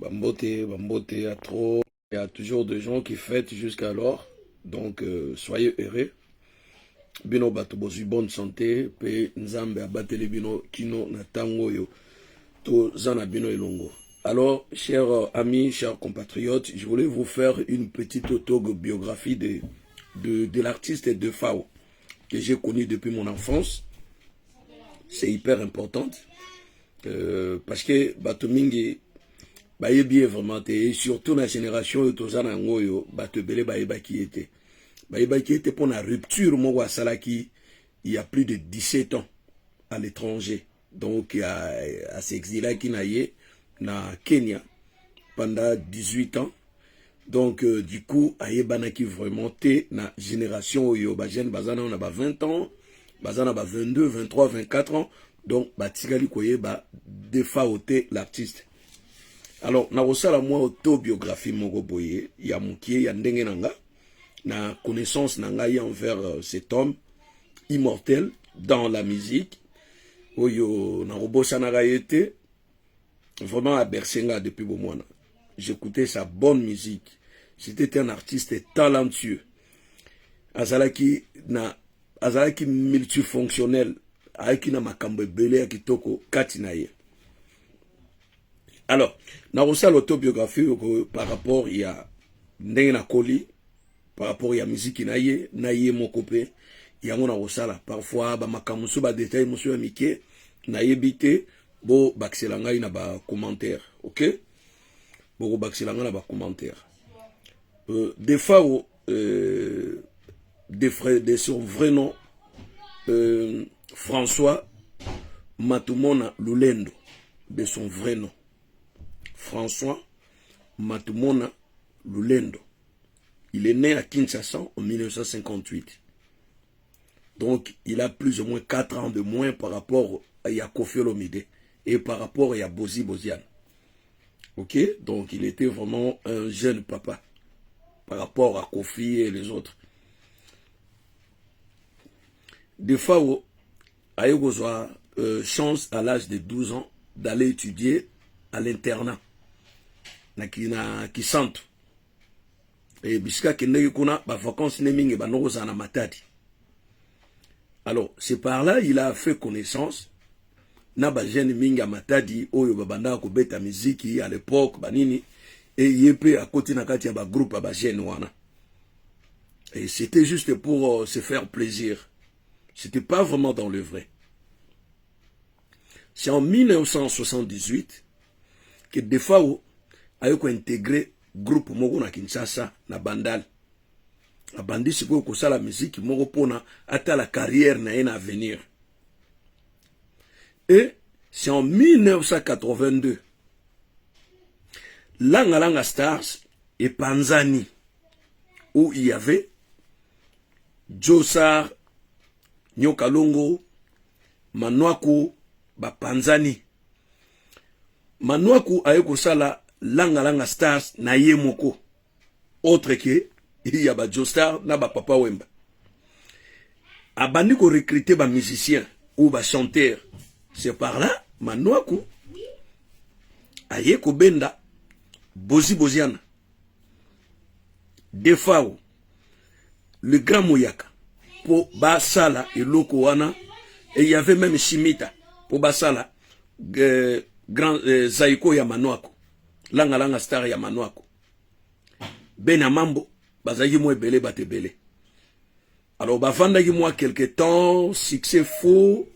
Bambote, Bambote, à trop. Il y a toujours des gens qui fêtent jusqu'alors. Donc, soyez heureux. Bino bato bozui bonne santé. Pe nzambe abatele bino kino na tango yo. To zana bino elongo. Alors, chers amis, chers compatriotes, je voulais vous faire une petite autobiographie de l'artiste de Fao que j'ai connu depuis mon enfance. C'est hyper important. Parce que bato mingi bayebi vraiment et surtout la génération tozana ngoyo bato belé bayeba qui était pour la rupture moi salaki il y a plus de 17 ans à l'étranger, donc à s'exiler qui naie na Kenya pendant 18 ans. Donc du coup ayebana qui vraiment té na génération yo ba jeune bazana on a 20 ans, bazana ba 22, 23, 24 ans. Donc batikali koyeba défaoter l'artiste. Alors, na rosala moi autobiographie moko boye ya mukie ya ndenge nanga na connaissance nanga envers cet homme immortel dans la musique. Oyo na robosa na été vraiment à Bersenga depuis Bomwana. J'écoutais sa bonne musique. C'était un artiste talentueux. Azalaki multifonctionnel, aiki na makambo ebele ya kitoko kati na ye. Alors, na reçu l'autobiographie par rapport à Ndena Koli, par rapport à la musique na ye mon copain, il y a mon reçu parfois ba makamusu ba détail monsieur amike na yebité bo bakselanga ina ba commentaire, OK? Bo bakselanga na ba commentaire. Des fois de son vrai nom François Matumona Lulendo, de son vrai nom. François Matumona Lulendo. Il est né à Kinshasa en 1958. Donc, il a plus ou moins 4 ans de moins par rapport à Kofi Olomide et par rapport à Bozi Boziane. Ok? Donc, il était vraiment un jeune papa par rapport à Kofi et les autres. Des fois, il y a chance à l'âge de 12 ans d'aller étudier à l'internat. Qui sentent et bisika kende kuna ba vacances ne mingi ba noza na matadi. Alors c'est par là il a fait connaissance na ba jeune mingi a matadi oyo babanda ko beta muziki à l'époque banini et yepé à côté na kati ya ba groupe ba jeune wana. Et c'était juste pour se faire plaisir. C'était pas vraiment dans le vrai. C'est en 1978 que des fois ayoko intégré groupe moko na Kinshasa na Bandal. A bandi siko ko sala musique moko pona ata la carrière na en avenir. Et c'est en 1982 Langa Langa Stars et Panzani où il y avait Josar, Nyokalongo, Manwaku, ba Panzani. Manwaku ayoko sala Langa Langa Stars na ye moko. Autre que il y a ba Joestar na ba Papa Wemba. Abandi ko recruter ba musicien ou ba chanteur. C'est par là Manwaku aye ko benda Bozi Boziana. Defao le grand Mouyaka pour Basala et Loko wana, et il y avait même Shimita pour Basala grand Zaiko ya Manwaku. Langa Langa Star ya Manwaku. Bena Mambo, bazaki mo ebele batebele. Alors bavandaki moi quelque temps, succès faux.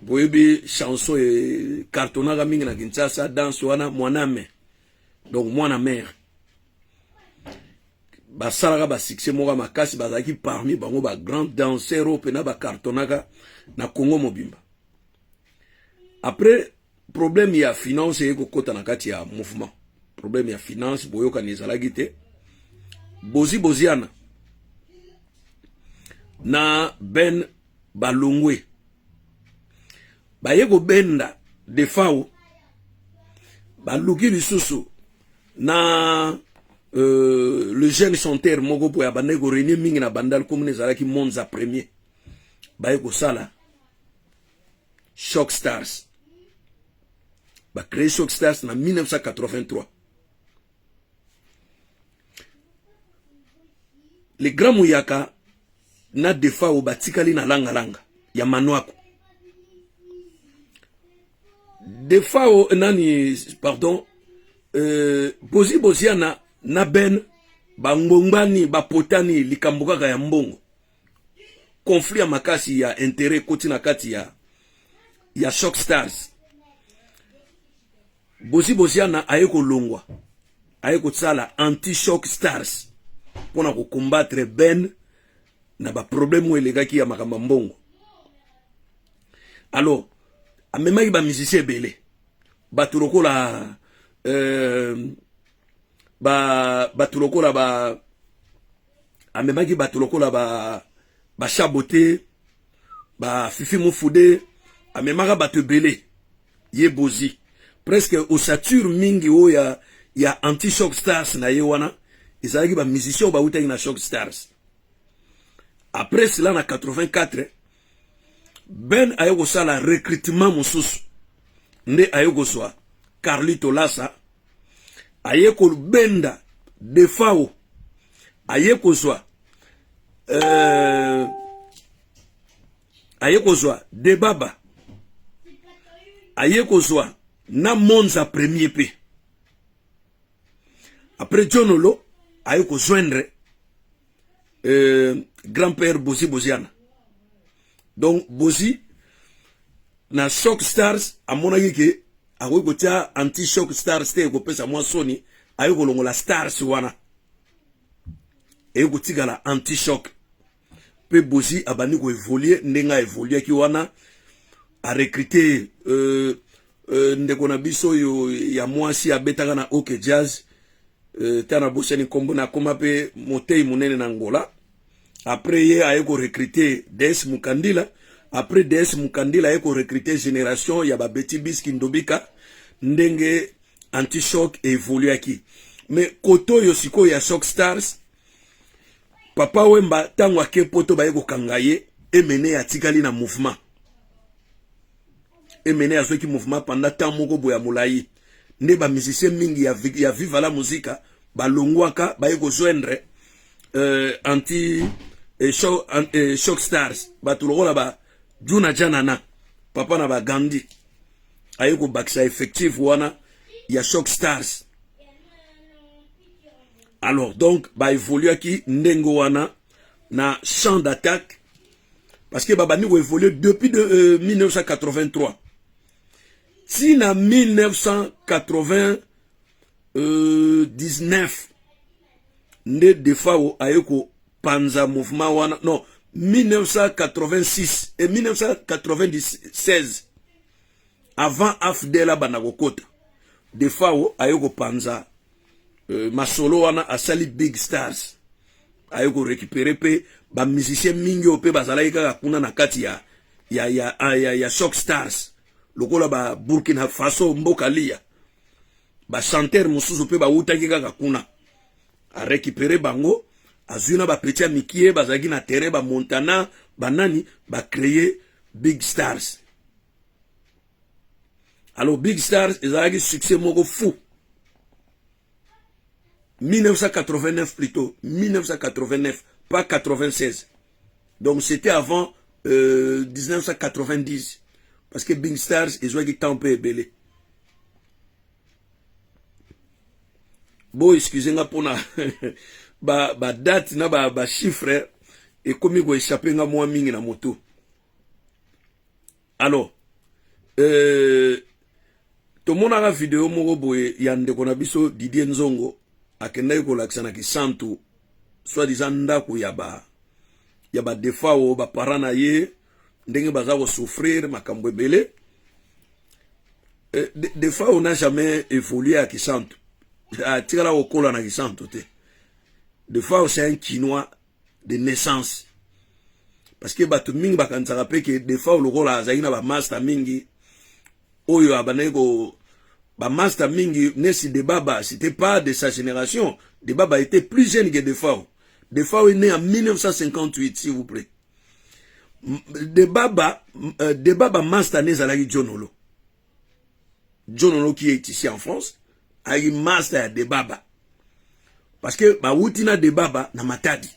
Boyebi chanson et cartonnaga mingi na Kinshasa danse wana mwaname. Donc mwana mère. Basalaka ba succès moka makasi bazaki parmi bango ba grand danseur opena ba cartonnaga na Congo mobimba. Après problème ya finance et kokota na kati ya mouvement. Problème ya finance boyoka nezalaki te. Bozi Boziana na Ben Balongwe bayeko benda de Fao baluki lisusu na le jeune chanteur moko po ya bandeko René mingi na Bandal comme nezalaki Monza premier bayeko sala Shock Stars. ba créé Shock Stars en 1983. Les grands Mouyaka na defa au batikali na langa langa ya Manwako. Defa au nani pardon bozi boziana na ben ba ngongbani ba potani likambuka ya mbongo. Conflit ya makasi ya intérêt koti na kati ya Shock Stars. Bozi boziana ayeko longwa. Ayeko tsala anti-Shock Stars. Pona ko combattre ben na ba problème elegaki ya makamba mbongo. Alors, amemaki ba musicien belé. Batulokola batulokola ba amemaki batulokola ba Chaboté, ba Fifi Moufoudé, amemaka batu belé. Ye bozi. Presque osature mingi o ya anti-Shock Stars na ye wana. Ezalaki ba musicien ba utaki na Shock Stars. Après cela na 84 Ben ayoko sala recrutement mususu. Nde ayoko swa Carlito Lassa ayeko benda defao ayeko swa ayeko swa Debaba ayeko swa na Monza premier P. Après Jonolo ayeko joindre grand-père Bozi Boziana. Donc Bozi na Shock Stars amonaki ke ayeko tia anti-Shock Stars te ko pesa mwa soni ayeko longola Stars wana ayeko tigala anti-Shock pe Bozi abani ko évoluer ndenga évoluer ki wana a recruter ndeko na biso yo ya mwasi abetaka na OK Jazz tana boseni kombo na koma pe motei munene na Angola. Après ye ayeko recruter DS Mukandila. Après DS Mukandila ayeko recruter génération ya ba Betty Biski Ndobika ndenge anti-Shock évolue aki. Mais koto yo siko ya Shock Stars Papa Wemba tango ake poto bayeko kangaye emene atikali na mouvement. Emene azoki mouvement pendant temps moko boya mulai. Ne ba musicien mingi ya Viva la Musica ba longwaka bayeko joindre Shock Stars ba tulokola ba Juna Janana papa na ba Gandhi ayeko baksa effectif wana ya Shock Stars. Alors donc ba évoluer ki ndengo wana na champ d'attaque parce que baba ni ko évoluer depuis 1983. Si na 1999 nde defao ayeko panza mouvement wana non 1986 et 1996 avant Afdela banakokota defao ayeko panza masolo wana asali Big Stars ayeko récupérer pe ba musicien mingi ope bazalaki kaka kuna na kati ya Shock Stars lokola ba Burkina Faso mbokalia ba chanteur mususu pe ba utaki kaka kuna a récupérer bango azuna ba petit mikie bazaki na terrain ba Montana banani ba créer Big Stars. Alors Big Stars ezalaki succès moko fou. 1989 plutôt, 1989, pas 96. Donc c'était avant 1990. Parce que Big Stars, ils ont été un peu belé. Bon, excusez-moi pour la date, ba chiffre, et comme il va échapper à moi, mingi na moto. Alors, tout le monde a la vidéo, moro boye, yande konabiso Didier Nzongo, akenda yuko laksana ki santu, soit disant ndaku yaba defa o ba parana ye, ndenge baza ko souffrir, makambo belé. Des fois, on n'a jamais évolué à Kisanto. À Tigala au Kola na Kisanto. Des fois, c'est un Quinois de naissance. Parce que batu mingi bakanza rappelle que des fois, le rôle à Zaina ba master mingi, oyo abanego, ba master mingi, nesi de Baba, c'était pas de sa génération. De Baba était plus jeune que des fois. Des fois, il est né en 1958, s'il vous plaît. De Baba master né Zalagi Jonolo. John Ono qui est ici en France, a eu master de Baba. Parce que, ba wutina de Baba na Matadi.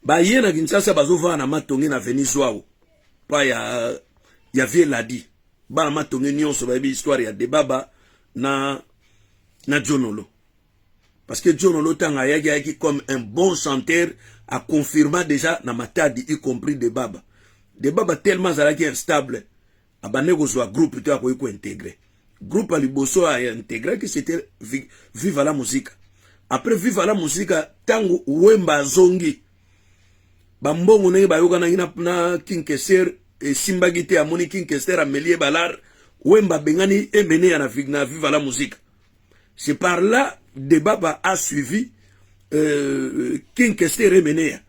Ba yé na Kinshasa bazova na matonge na Venizwao. Pa ya vie ladi. Ba na matonge nyonso ba bi histoire ya de Baba na John Ono. Parce que John Ono tanga yaki comme un bon chanteur a confirmé déjà na Matadi, y compris de Baba. De Baba tellement zalaki instable. Abanego soit groupe to ko intégré. Groupe à Liboso a intégré que c'était Viva la musique. Après Viva la musique, tango Wemba Zongi. Bambongo ne ba yoga na Kinkeser et Simbagite amoni Kinkeser Amelie Balar. Wemba Bengani et mené à na Viva la musique. C'est par là de Baba a suivi Kinkeser et mené.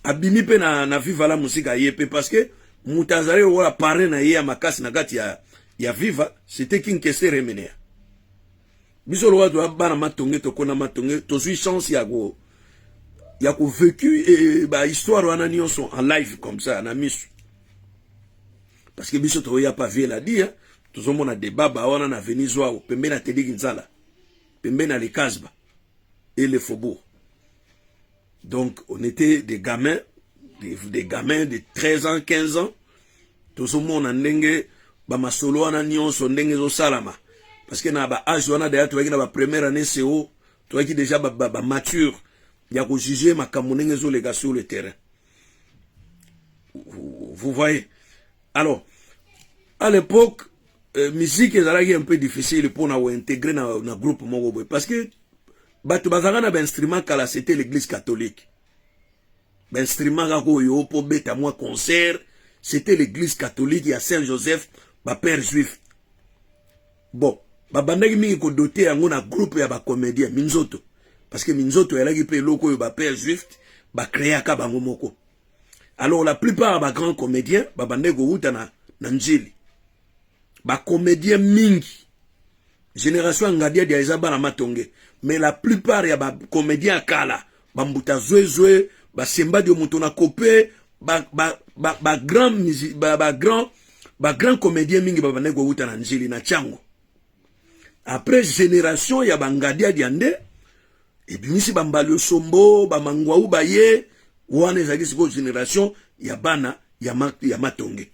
Abimi pe na Viva la musique a yepe parce que Moutazare wala paré na ye makasi na kati ya Viva, c'était Kinkeser Remenea. Bisolo wa doit bana matonge to kona matonge to suis chance ya ko vécu et ba histoire wana nyonso en live comme ça na misu. Parce que biso to ya pas vie la dia, to zo mona débat ba wana na Venizwao, pembe na Teddy Ginzala, pembe na le Kasba et le Faubourg. Donc on était des gamins de 13 ans, 15 ans. Tout ce monde a ndenge ba masolo wana nyonso ndenge zo salama. Parce que na ba âge wana d'ailleurs tu vois na ba première année CO, tu vois qui déjà ba mature. Ya ko juger makambo ndenge zo les gars sur le terrain. Vous voyez. Alors, à l'époque, musique est un peu difficile pour nous intégrer dans un groupe moko parce que batu bazanga na instrument kala c'était l'église catholique. L'instrument kako pour beta moi concert, c'était l'église catholique à Saint-Joseph, ba père juif. Bon, ba bandaki mingi ko doté yango na groupe ya ba comédien Minzoto. Parce que Minzoto elaki pe loko yo ba père juif, ba créer ka bango moko. Alors la plupart ba grands comédiens, ba bandaki ko uta na njili. Ba comédien mingi. Génération ngadia dia ezaba na matonge, mais la plupart ya ba comédien kala, ba mbuta zoe ba semba de mutona kopé ba grand musique ba grand comédien mingi ba banego uta na njili na chango. Après génération ya bangadia diande et puis misi bambalio sombo ba mangwaou baye wana ezaki siko génération ya bana ya matonge.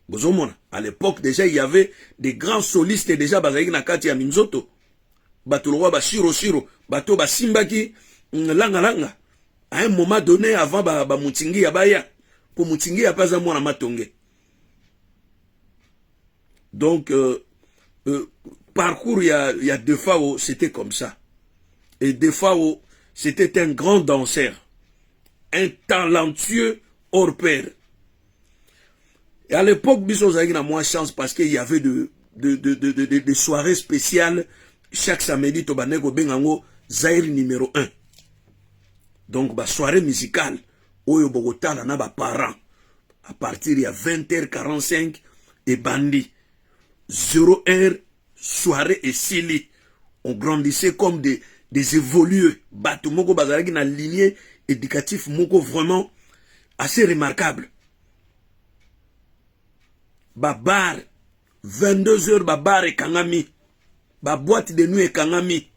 Bozomona à l'époque déjà il y avait des grands solistes déjà bazaki na kati ya Minzoto. Bato lo ba shiro bato ba simbaki langa à un moment donné avant ba mutingi ya baya pour mutingi ya pas mwana matonge. Donc parcours il y a deux fois où c'était comme ça et deux fois où c'était un grand danseur, un talentueux hors pair. Et à l'époque biso zaki na moins chance parce qu'il y avait de soirées spéciales chaque samedi to banego bengango Zaire numéro 1. Donc, ba soirée musicale, oyo bogotala na ba parents, à partir de 20h45 et bandi, 0h, soirée et sili, on grandissait comme des évolués, bato moko bazalaki na lignée éducatif moko vraiment assez remarquable. Ba bar, 22h ba bar et kangami, ba boîte de nuit et kangami,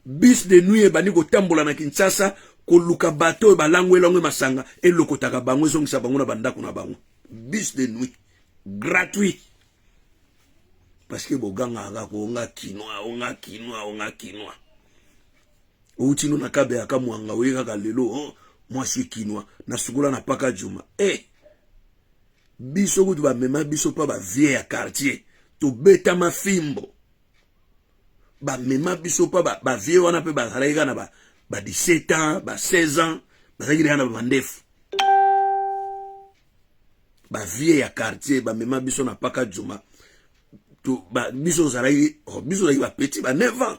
bis de nuit et bani ko tambola na Kinshasa, ko luka bateau ba langwe langwe masanga et lokotaka bango zongisa bango na bandako na bango. Bis de nuit gratuit. Parce que boganga aga ko onga quinoa. Outino na kabe aka mwanga weka ka lelo moi je suis quinoa na sukula na paka juma. Biso kutu ba mema biso pa ba vie ya quartier to beta ma fimbo. Ba mema biso pa ba vie wana pe ba zalaika na ba 17 ans, ba 16 ans, ba zaki na ba ndefu. Ba vie ya quartier ba mema biso na paka juma. To ba biso zalaki ba petit ba 9 ans.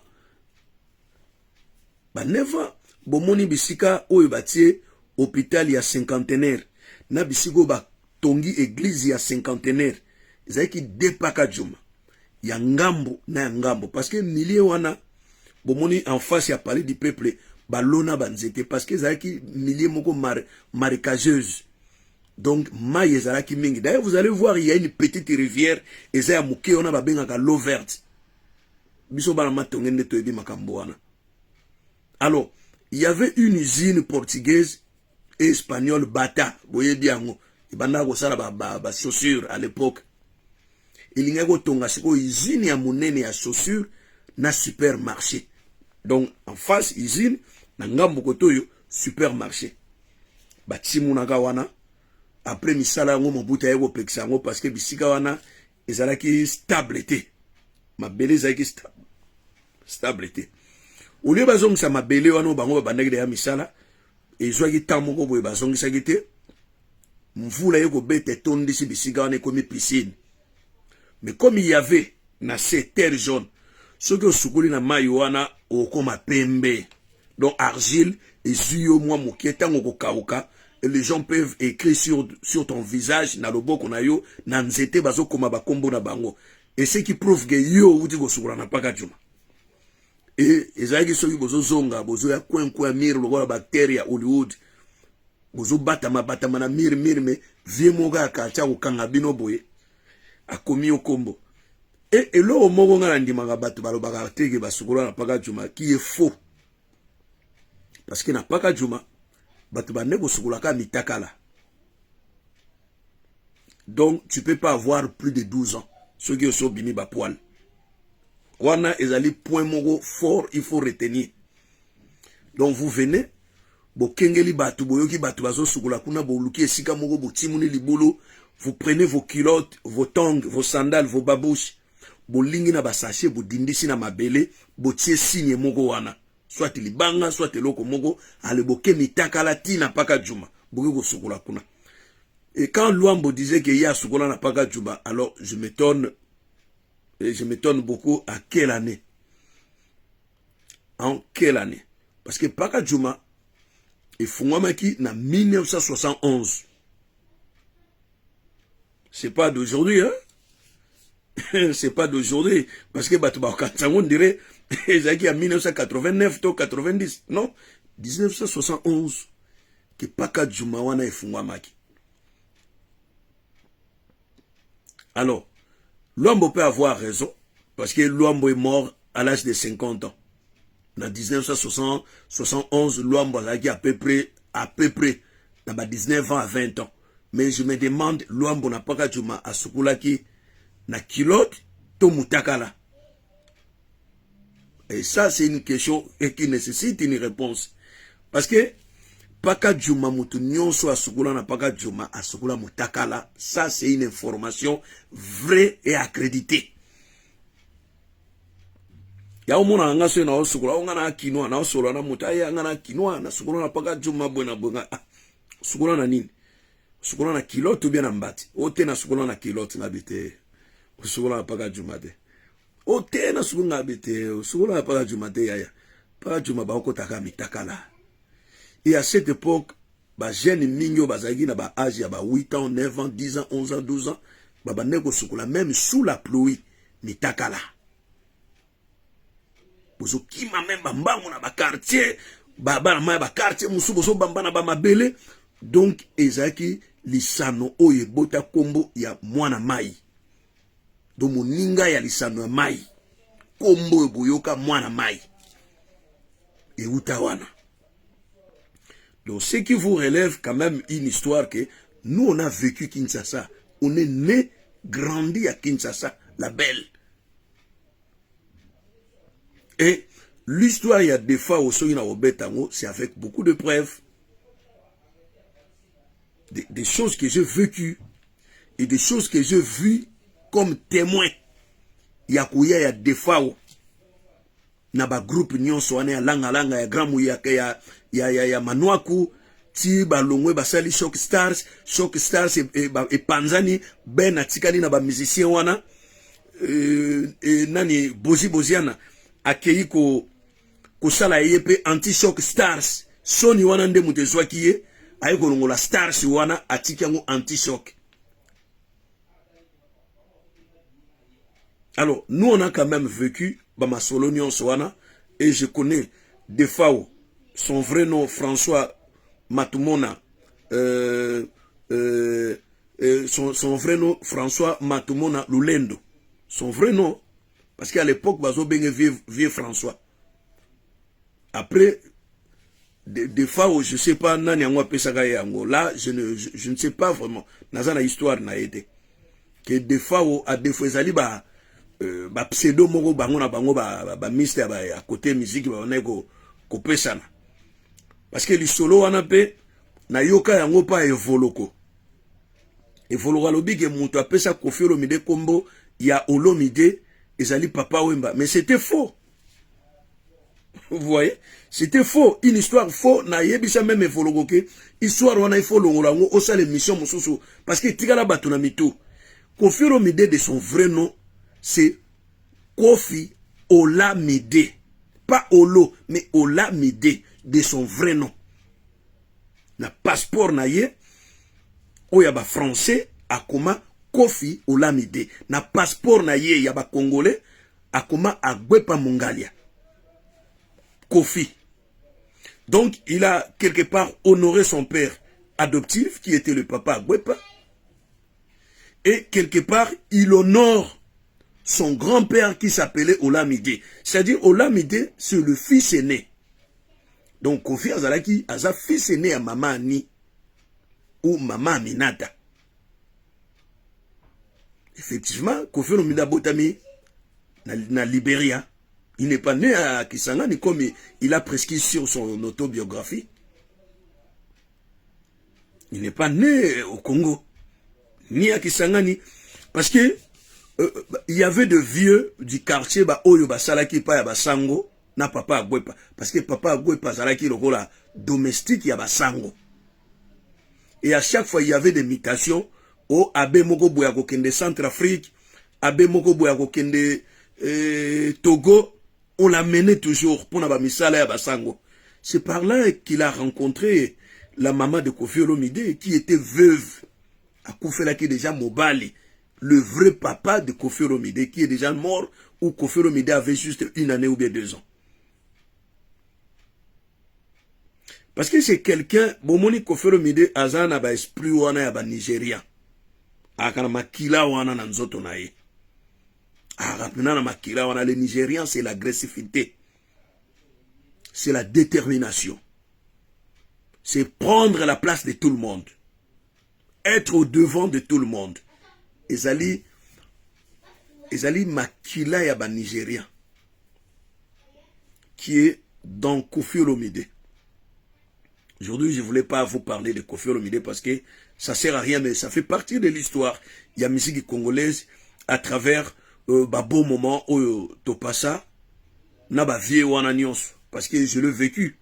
Ba 9 ans bomoni bisika oyo batie hôpital ya cinquantenaire na bisiko ba tongi église ya cinquantenaire ezaki depaka juma ya ngambo na ya ngambo parce que milieu wana bomoni en face ya palais du peuple balona banzete parce que ezaki milieu moko marécageuse Donc, maï ezalaki mingi. D'ailleurs, vous allez voir, il y a une petite rivière, ezaya muke, on a babengaka l'eau verte. Biso bana matongende toyebi makambo wana. Alors, il y avait une usine portugaise et espagnole Bata, boyebi yango. Ibanda ko sala ba chaussures à l'époque. Il y a une usine ya monene ya chaussures na supermarché. Donc, en face usine, na ngambo kotoyo supermarché. Batimunaka wana. Après misala yango mobuta yego pekisa yango parce que bisika wana ezalaki stabilité. Mabele ezalaki stabilité. Au lieu bazongisa mabele wana bango babandaki ya misala ezwaki temps moko boye bazongisaki te. Mvula yeko bete tondisi bisika wana ekomi piscine. Mais comme il y avait na ces terres jaunes, ce que sukuli na mai wana okoma pembe. Donc argile et zuyo mwa mokieta ngoko kauka. Et les gens peuvent écrire sur ton visage, na lobo konayo, na nzete bazo koma bakombo na bango. Et ce qui prouve que yo uti go sukula na paka juma. Et ezaki soki bozo zonga, bozo ya kwen mir logo bacteria Hollywood. Bozo batama na mir me vie moga akacha ukanga bino boye. Akomi okombo. Et lo moko nga ndimaka bato balobaka teke basukula na paka juma qui est faux. Parce que na paka juma donc tu peux pas avoir plus de 12 ans. Ceux qui sont bimi ba poil. Wana ezali point moko fort, il faut retenir. Donc vous venez, bo kengeli batu boyoki batu bazo sukula kuna bo luki esika moko bo timuni libulu, vous prenez vos culottes, vos tongs, vos sandales, vos babouches, bo lingi na ba sachet bo dindisi na mabele, bo tie signe moko wana. Soit libanga, soit loko moko, aleboke mitakala tina paka juma. Boke ko sukula kuna. Et quand Luambo disait qu'il y a sukula na paka juma, alors je m'étonne beaucoup à quelle année. En quelle année? Parce que paka juma, et Fungwamaki na 1971. C'est pas d'aujourd'hui, hein? C'est pas d'aujourd'hui. Parce que Batouba on dirait, Ezaki en 1989 to 90, non, 1971 que paka juma wana efungwamaki. Alors, Luambo peut avoir raison parce que Luambo est mort à l'âge de 50 ans. En 1971, Luambo a à peu près dans 19 ans à 20 ans. Mais je me demande, Luambo na paka juma a sukulaki na kilote to mutakala. Et ça, c'est une question qui nécessite une réponse. Parce que, paka juma mutu nyonso asukula na paka juma asukula mutakala, ça c'est une information vraie et accréditée. Ya umona anga so na osukula onga na kinwa na osolo na mutaya anga na kinwa na sukula na paka juma bwena sukula na nini? Sukula na kilote bien na mbati. Ote na sukula na kilote na bite. Sukula na paka juma de. Ote na sukula bite, sukula na paka juma de yaya. Paka juma ba okotaka mitakala. Et à cette époque, ba jeune mingo bazagi na ba âge ya ba 8 ans, 9 ans, 10 ans, 11 ans, 12 ans, ba nego sukula même sous la pluie mitakala. Bozo kima même ba mbango na ba quartier, ba na ba quartier musu bozo bamba na ba mabele. Donc ezaki lisano oye bota kombo ya mwana mai. Do moninga ya lisano ya mai. Kombo boyoka mwana mai. Et utawana. Donc ce qui vous relève quand même une histoire que nous on a vécu Kinshasa. On est né, grandi à Kinshasa, la belle. Et l'histoire il y a des fois au Soyina au Betango, c'est avec beaucoup de preuves. Des choses que j'ai vécues et des choses que j'ai vues comme témoin. Il y a des fois na ba groupe nyonso wana ya langa ya gramu ya Manuaku ti balongwe basali Shock Stars e panzani ben atikali na ba musicien wana nani boziana akei ko sala yepe anti Shock Stars Sony wana nde mutezwaki ye ayiko longola Stars wana atikango anti Shock. Alors, nous, on a quand même vécu Bamasolo Soana et je connais des fois son vrai nom, François Matumona, son vrai nom, François Matumona Lulendo. Son vrai nom, parce qu'à l'époque, bazo bengue vieux François. Après, des fois où je ne sais pas, là, je ne sais pas vraiment. Dans la histoire, n'a été. Que des fois où, à des fois, pseudo moko bango na bango mystère à côté musique on est ko pesana parce que le solo wana pe na yoka yango pa evoloko lobi ke muto apesa Koffi Olomide kombo ya Olomide ezali Papa Wemba, mais c'était faux. Vous voyez, c'était faux, une histoire faux na yebisa même evoloko ke histoire wana il faut longola ngo osa l'émission mususu parce que tikala bato na mitu. Koffi Olomide de son vrai nom c'est Koffi Olomide. Pas Olo, mais Olomide de son vrai nom. Na passeport na ye, oyaba français, akoma Koffi Olomide. Na passeport na ye, yaba congolais, akoma Agwepa Mongalia. Koffi. Donc, il a quelque part honoré son père adoptif, qui était le papa Agwepa. Et quelque part, il honore son grand-père qui s'appelait Olomide. C'est-à-dire, Olomide, c'est le fils aîné. Donc, Koffi Azalaki, Aza fils aîné à Maman Ani ou Maman Aminata. Effectivement, Koffi Olomide Botami, na Libéria, il n'est pas né à Kisangani comme il a prescrit sur son autobiographie. Il n'est pas né au Congo, ni à Kisangani, parce que il y avait de vieux du quartier Oyo Salaki pa ya Basango na Papa Agwepa parce que Papa Agwepa Salaki lokola domestique ya Basango. Et à chaque fois il y avait des mutations au Abe Moko Boya Kokende Centrafrique, Abe Moko Boya Kokende Togo, on l'a mené toujours pour na misala ya Basango. C'est par là qu'il a rencontré la maman de Koffi Olomide qui était veuve à Koufelaki déjà Mobali. Le vrai papa de Koffi Olomide qui est déjà mort ou Koffi Olomide avait juste 1 année ou bien 2 ans. Parce que c'est quelqu'un, bomoni Koffi Olomide azana ba esprit wana ya ba Nigeria. Akana makila wana na nzoto na ye. Rapena na makila wana, les Nigérians c'est l'agressivité. C'est la détermination. C'est prendre la place de tout le monde. Être au devant de tout le monde. Ezali makila ya ba Nigérien qui est dans Koffi Olomide. Aujourd'hui, je ne voulais pas vous parler de Koffi Olomide parce que ça sert à rien, mais ça fait partie de l'histoire. Il y a musique congolaise à travers beau moment au Topasa, na ba vie wana nyonso parce que je l'ai vécu.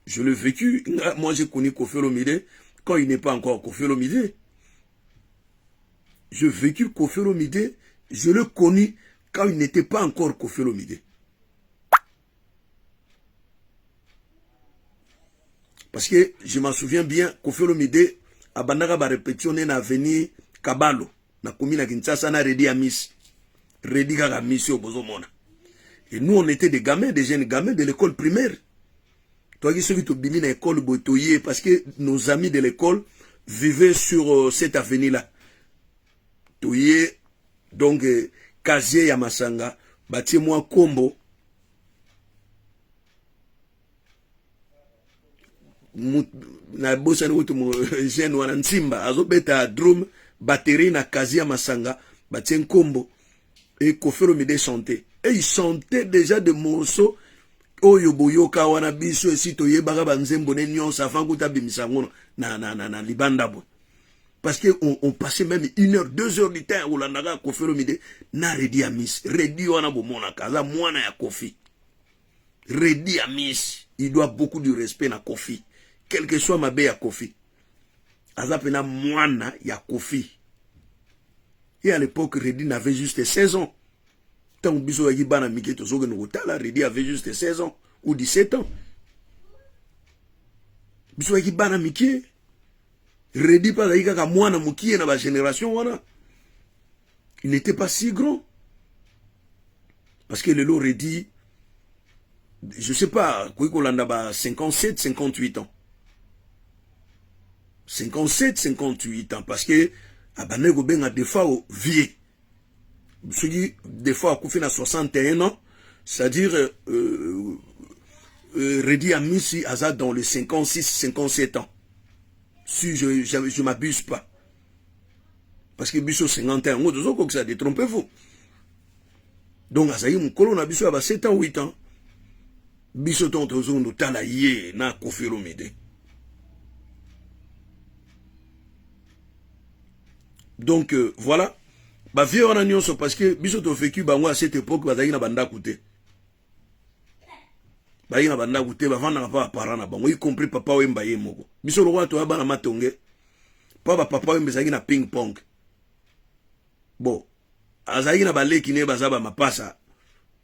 Je l'ai vécu. Moi, j'ai connu Koffi Olomide quand il n'est pas encore Koffi Olomide. Je vécu Koffi Olomide, je l'ai connu quand il n'était pas encore Koffi Olomide. Parce que je m'en souviens bien, Koffi Olomide, à Bandara ba répétition na avenue Kabalo, na commune Kinshasa na Redi Amis. Redi Kaka Misio Bozomona. Et nous on était des gamins, des jeunes gamins de l'école primaire. Toi qui suis bimi na école Botoye parce que nos amis de l'école vivaient sur cette avenue là. Toye, donc, Kazie Yamasanga, bâti moi Kombo, na bossa n'outou mo jeune wana Nsimba, azo beta drum, batterie na Kazie Yamasanga, bâti Kombo, et Koffi Olomide chantait. Et il chantait déjà des morceaux, Oyo Boyoka wana biso, et si toye baga banzembo ne nyon, sa fan kouta bimisangono, na libandabo. Parce qu'on passait même 1 heure, 2 heures du temps où l'on a Koffi Olomide na Redi Amis. Redi wana bomona kaza mwana ya Koffi. Redi Amis, il doit beaucoup de respect na Koffi. Quel que soit ma bé ya Koffi. Aza pena mwana ya Koffi. Et à l'époque, Redi n'avait juste 16 ans. Tant biso ya bana miketo soge ngotala, Redi avait juste 16 ans ou 17 ans. Biso ya bana miketo. Redi pas kaka mwana mukie na ba génération wana. Il n'était pas si grand. Parce que le lot Redi, je sais pas, quoi qu'on a 57, 58 ans. 57, 58 ans. Parce que, Abanego Ben a des fois au vieux. Des fois, à 61 ans, c'est-à-dire, Redi Amissi Azad dans les 56, 57 ans. Si je m'abuse pas. Parce que Bisso 51 ans, ça détrompez-vous. Donc, Azaï Moukolo na Bisso a 7 ans, 8 ans. Bisso tontozo no talaye na Kofiromide. Donc, voilà. Bah, vieux on a nyonso parce que Bisso to vécu bango à cette époque, Bazaï na banda koute. Bazaï na banda koute, ba vanda pas parent na bango, y compris papa Wemba ye moko. Bisso lo wa to ba na matonge. Papa papa Wemba Zaï na ping pong. Bon, Azaï na baleki ne bazaba mapasa.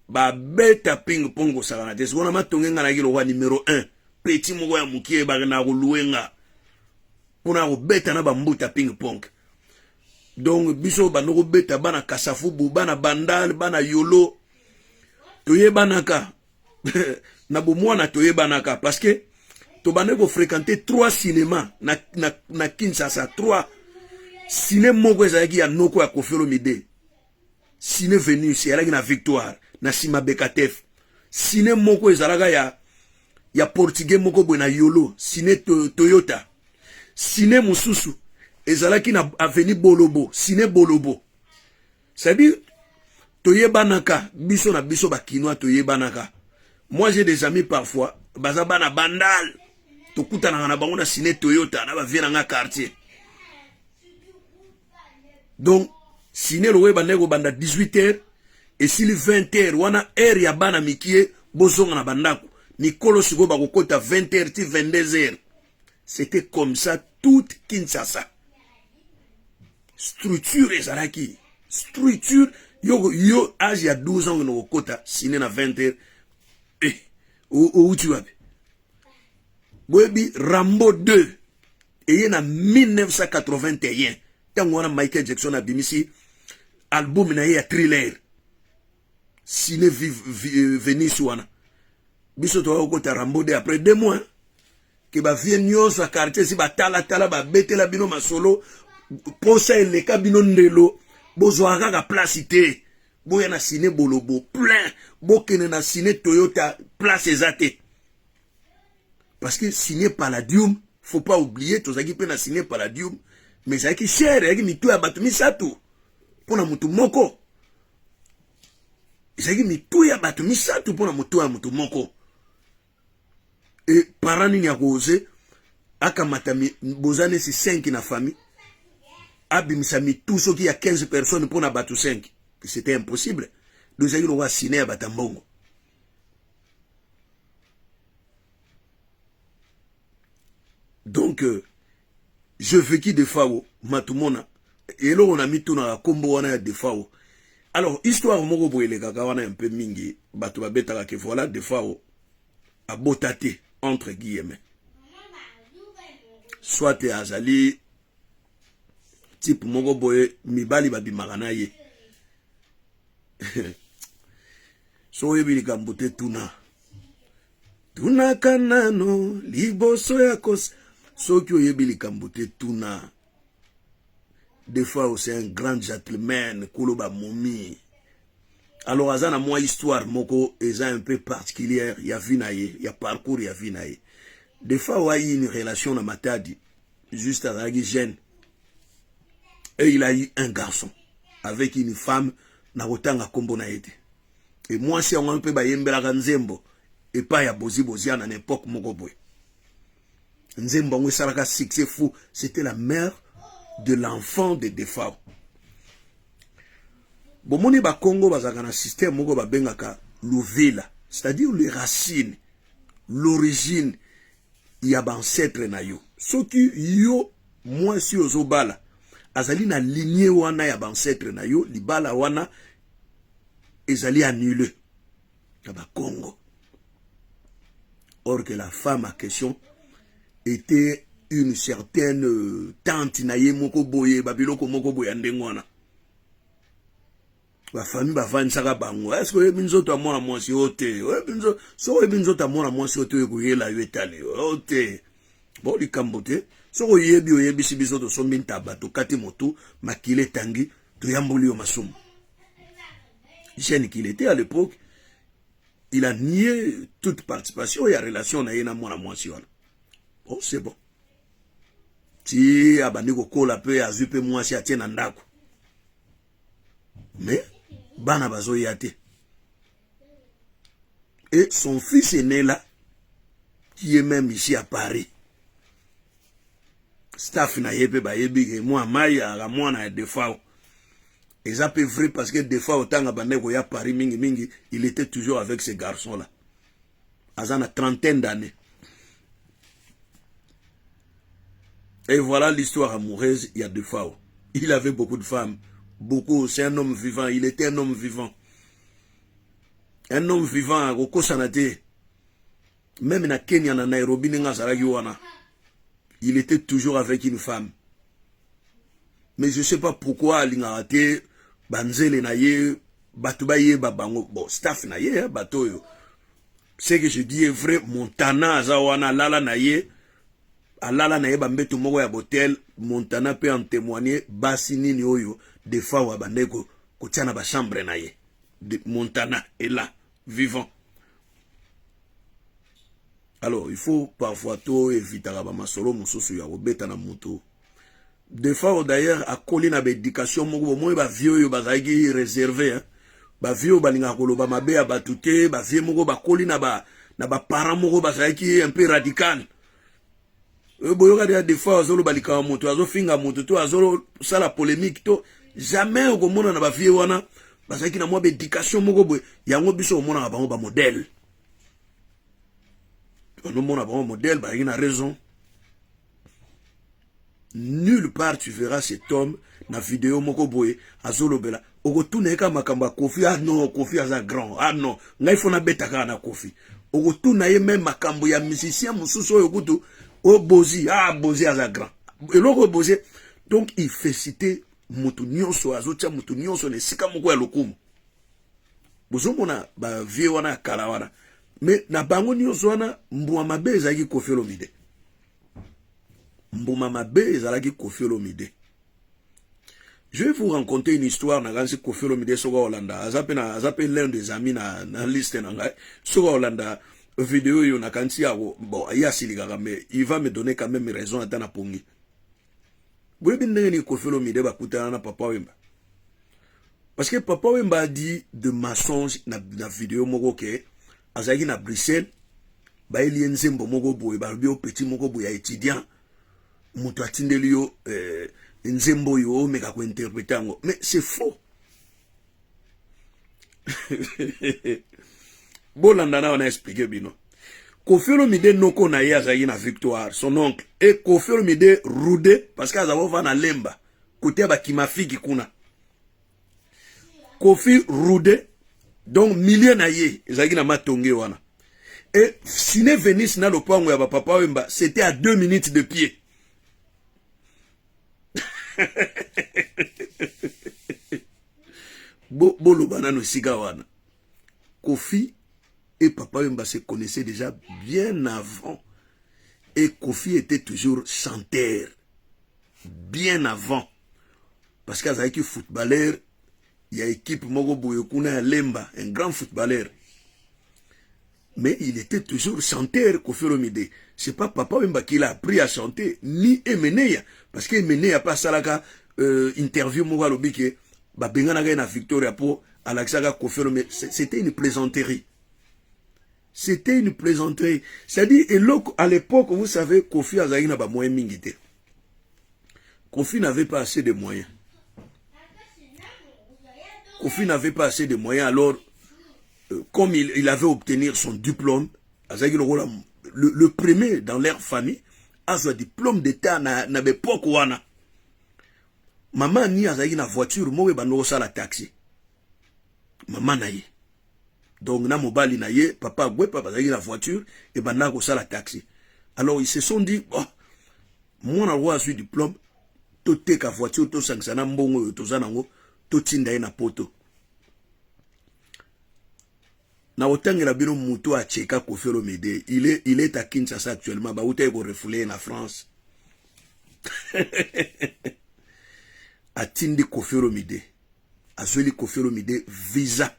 Ba beta ping pong ko sala na te. Sona matonge ngana ki lo wa numéro 1. Petit moko ya mukie ba na ko luenga. Pona ko beta na ba mbuta ping pong. Donc, biso banoko beta bana kasafubu, bana bandal, bana yolo. Toye banaka. Na bomwana toye banaka. Parce que, to baneko fréquenter 3 cinémas na Kinshasa. 3 ciné moko ezalaki ya noko ya Kofiromide. Ciné Venus, ezalaki na Victoire, na Sima Bekatef. Ciné moko ezalaka ya portugais moko boy na yolo. Ciné Toyota. Ciné Mususu. Ezalaki na avenue Bolobo, Ciné Bolobo. C'est-à-dire, toye banaka, biso na biso ba kinois toye banaka. Moi j'ai des amis parfois, bazaba na bandal, tokuta na bango na Ciné Toyota, na ba vient na quartier. Donc, Ciné lowe bandeko banda 18h, et si le 20h, wana heure ya bana mikie, bozonga na bandako. Nikolo siko ba kokota 20h ti 22h. C'était comme ça toute Kinshasa. Structure ezalaki. Structure yo âge ya 12 ans no kota Ciné na 20h. Où tu vas? Boyebi Rambo 2 et na 1981 tango wana Michael Jackson a bimisi album na ya Thriller. Ciné Venus wana. Biso to kota Rambo 2 après 2 mois que ba vie nyonso a quartier si ba tala ba betela bino masolo. Posa le kabino ndelo bozwa kaka place te boya na Ciné Bolobo plein bokene na Ciné Toyota place ezate parce que Ciné Palladium faut pas oublier tozaki pe na Ciné Palladium mais ça qui cher yaki mitu ya bato misato pona mutu moko ezaki mitu ya bato misato pona mutu ya mutu moko et parents ni yakoze akamata bozane si 5 na famille. Abimisami tout ce qui y a 15 personnes pour na batu 5. C'était impossible. Nous avons le Ciné à Batambongo. Donc, je vécu des fois, matumona. Et là, on a mis tout dans la combo, on a des fois. Alors, histoire, moko boye les kaka, on a un peu mingi. Batu babeta ke voilà, des fois, à botate, entre guillemets. Soit et azali, type moko boye mibali babimaka na ye so yebili kambote tuna kanano liboso ya kos soki oyebili kambote tuna des fois c'est un grand gentleman koloba momi. Alors azana moi histoire moko eza un peu particulière ya vinaye ya parcours ya vinaye des fois wa une relation na matadi juste avec jeune. Et il a eu un garçon avec une femme na rotanga kombo na ete. Et moi si on peut ba yembela nzembo et pas ya bozi na n'importe moko boy. Nzembo ngwe saraka succès fou, c'était la mère de l'enfant de Defao. Bomoni ba Congo bazaka na système moko ba bengaka l'uvela, c'est-à-dire les racines, l'origine ya ba ancêtre na yo. Soki yo moi si ozobala azali na lignée wana ya ancêtre na yo libala wana ezali annulé na ba Congo. Or que la femme en question était une certaine tante na ye moko boye babiloko moko boye ndengwana. La famille va vendre ça bango. Est-ce que binzo to amona mwasi ote? Binzo so binzo to amona mwasi ote ko yela yetale. Ote. Bon li kambote Soko yebi o yebi sibiso to sombi ntaba to kati moto makile tangi to yambuli o masumu. Jeune qu'il était à l'époque, il a nié toute participation et la relation na yena mwana mwasi wana. Oh c'est bon. Si abandi ko kola pe azu pe mwasi atie na ndako. Mais bana bazo yate. Et son fils est né là, qui est même ici à Paris. Staff na yepe ba yebi moi maya la mwana de fois. Et ça peut vrai parce que des fois autant abandé ko ya Paris mingi il était toujours avec ces garçons là. À une trentaine d'années. Et voilà l'histoire amoureuse, il y a deux fois. Il avait beaucoup de femmes, beaucoup, c'est un homme vivant, il était un homme vivant. Un homme vivant au Kosanate. Même na Kenya na Nairobi ninga saragi wana. Il était toujours avec une femme. Mais je sais pas pourquoi l'ingaraté banzele na ye batuba ye babango bon staff na ye bato yo. Ce que je dis est vrai, Montana zawana lala na ye alala na ye bambeto moko ya botel Montana peut en témoigner basi nini oyo des fois wa bandeko ko tiana ba chambre na ye. Montana est là vivant. Alors, il faut parfois tout éviter à masolo mususu ya obeta na muto. Des fois d'ailleurs à coller na éducation moko moi ba vieux yo bazaki réservé hein. Ba vieux balinga koloba mabe ya batute, ba vieux moko ba coller na ba parents moko bazaki un peu radical. Boyoka des fois azolo balika moto azo finga moto to azolo sala polémique to jamais au komona na ba vieux wana bazaki na moi ba éducation moko boy yango biso omona na bango ba modèle. On a un modèle, il a raison. Nulle part tu verras cet homme dans la vidéo moko boye azolobela. Okotuna eka makamba Kofi ah non Kofi aza grand ah non ngai fona betaka na Kofi. Okotuna ye même makambo ya musicien mususu oyo kutu o bozi ah bozi aza grand. Eloko bozi donc il fait citer mutu nyonso azotia mutu nyonso ne sika moko ya lokumu. Bozo mona ba vie wana kala wana. Mais na bango nyonso wana mbuma mabe ezalaki Koffi Olomide. Mbuma mabe ezalaki Koffi Olomide. Je vais vous raconter une histoire na gansi Koffi Olomide soka Hollanda. Azape l'un des amis na liste na ngai. Soka Hollanda vidéo yo na kanti ya bon ya siligaka mais il va me donner quand même raison ata na pongi. Boyebi ndenge ni Koffi Olomide bakutana na Papa Wemba. Parce que Papa Wemba a dit de mensonge na vidéo moko ke azaki na Bruxelles ba eli nzembo moko boye ba bio petit moko boye étudiant muto atindeli yo nzembo yo meka ko interpréter ngo mais c'est faux. Bolanda na on a expliqué bino Koffi Olomide noko na ye azaki na Victoire son oncle et Koffi Olomide roudé parce que azavo va na Lemba côté ba kimafiki kuna Koffi roudé. Donc, milliers na ye, ezaki na matonge wana. Et Sine Venice na lopango ya Papa Wemba, c'était à 2 minutes de pied. Bolo banano siga wana. Koffi et Papa Wemba se connaissaient déjà bien avant. Et Koffi était toujours chanteur. Bien avant. Parce qu'azaki footballeur. Il y a équipe Mogo Boyokuna Lemba, un grand footballeur. Mais il était toujours chanteur, Koffi Olomide. C'est pas Papa Wemba qui l'a appris à chanter, ni Emeneya. Parce que Emeneya pas salaka interview Mogo Lobike, Babengana na Victoria pour Alaxaga Koffi Olomide. C'était une plaisanterie. C'était une plaisanterie. C'est-à-dire, à l'époque, vous savez, Koffi Azaki n'a pas moyen mingité. Koffi n'avait pas assez de moyens. Koffi n'avait pas assez de moyens, alors, comme il avait obtenu son diplôme, le premier dans leur famille, a son diplôme d'état na l'époque wana. Maman ni a na voiture, moi bano sa la taxi. Maman na ye. Donc na mobali na ye, papa gwe papa a la voiture et bana ko sa la taxi. Alors ils se sont dit, oh, moi na roi su diplôme, to te ka voiture to sangsana mbongo to zanango. Totinda na poto. Na otangi la bino muto a cheka Koffi Olomide. Il est à Kinshasa actuellement. Ba uta eko refoulé na France. Atindi Koffi Olomide. Azoli Koffi Olomide visa.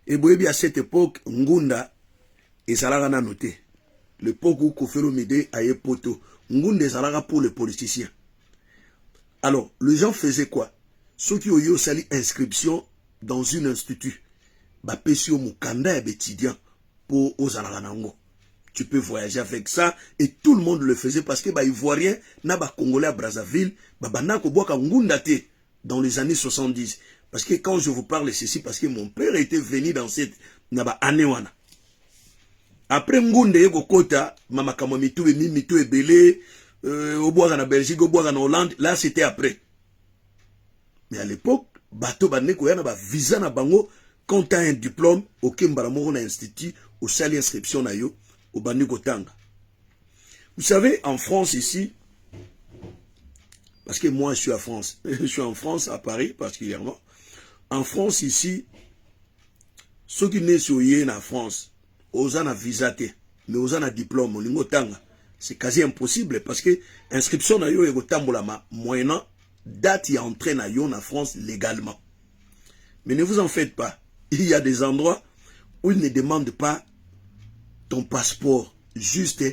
Et boyebi à cette époque, Ngunda et Salagana noté. L'époque où Koffi Olomide a eu poto. Ngunda et Salaga pour les politiciens. Alors, les gens faisaient quoi? Ceux qui ont eu sali inscription dans un institut. Bah, pesio mukanda et étudiant pour aux Alaganango. Tu peux voyager avec ça et tout le monde le faisait parce que bah Ivoirien n'a pas Congolais à Brazzaville, bah banako boka ngundate dans les années 70. Parce que quand je vous parle ceci, parce que mon père était venu dans cette naba anewana. Après Ngunde yego kota, mama kama mitou et belé, au bois en Belgique, au bois en Hollande, là c'était après. Mais à l'époque, bateau baneko yana ba visa na bango quand tu as un diplôme au Kimbaramoro na institut au sali inscription na yo au Bani Gotanga. Vous savez, en France ici, parce que moi je suis à France, je suis en France, à Paris particulièrement. En France ici, ceux qui naissent sur en France, ils ont un visa, mais ils ont un diplôme, c'est quasi impossible parce que l'inscription na yo est gotambolama moyennant date y entrée na yo en France légalement. Mais ne vous en faites pas. Il y a des endroits où ils ne demandent pas ton passeport, juste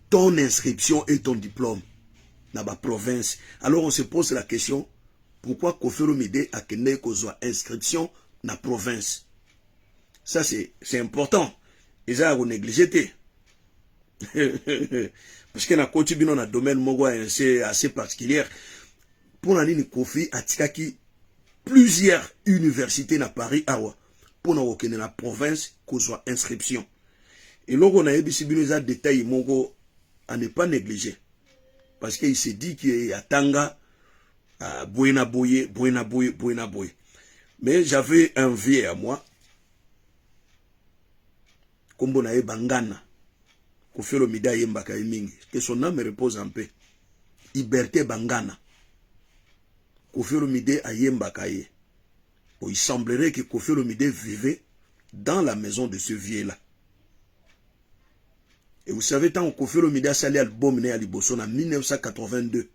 ton inscription et ton diplôme dans la province. Alors on se pose la question, pourquoi Koffi Olomide a qu'une inscription dans la province? Ça c'est important. Et ça on négligé. Parce que na côté dans un domaine assez particulier. Pour la ligne Koffi a tikaki plusieurs universités dans Paris awa pour na dans la province qu'on soit inscription. Et là, on a eu des détails à ne pas négliger. Parce qu'il s'est dit qu'il y a Tanga, Buena Boye. Mais j'avais un vieux à moi, comme on a eu Bangana, Koffi Olomide Yembaka Mingi, que son âme repose en paix. Liberté Bangana. Koffi Olomide Yembaka. Il semblerait que Koffi Olomide vivait dans la maison de ce vieux-là. Et vous savez, tant que Koffi Olomide a sali album à Liboso en 1982,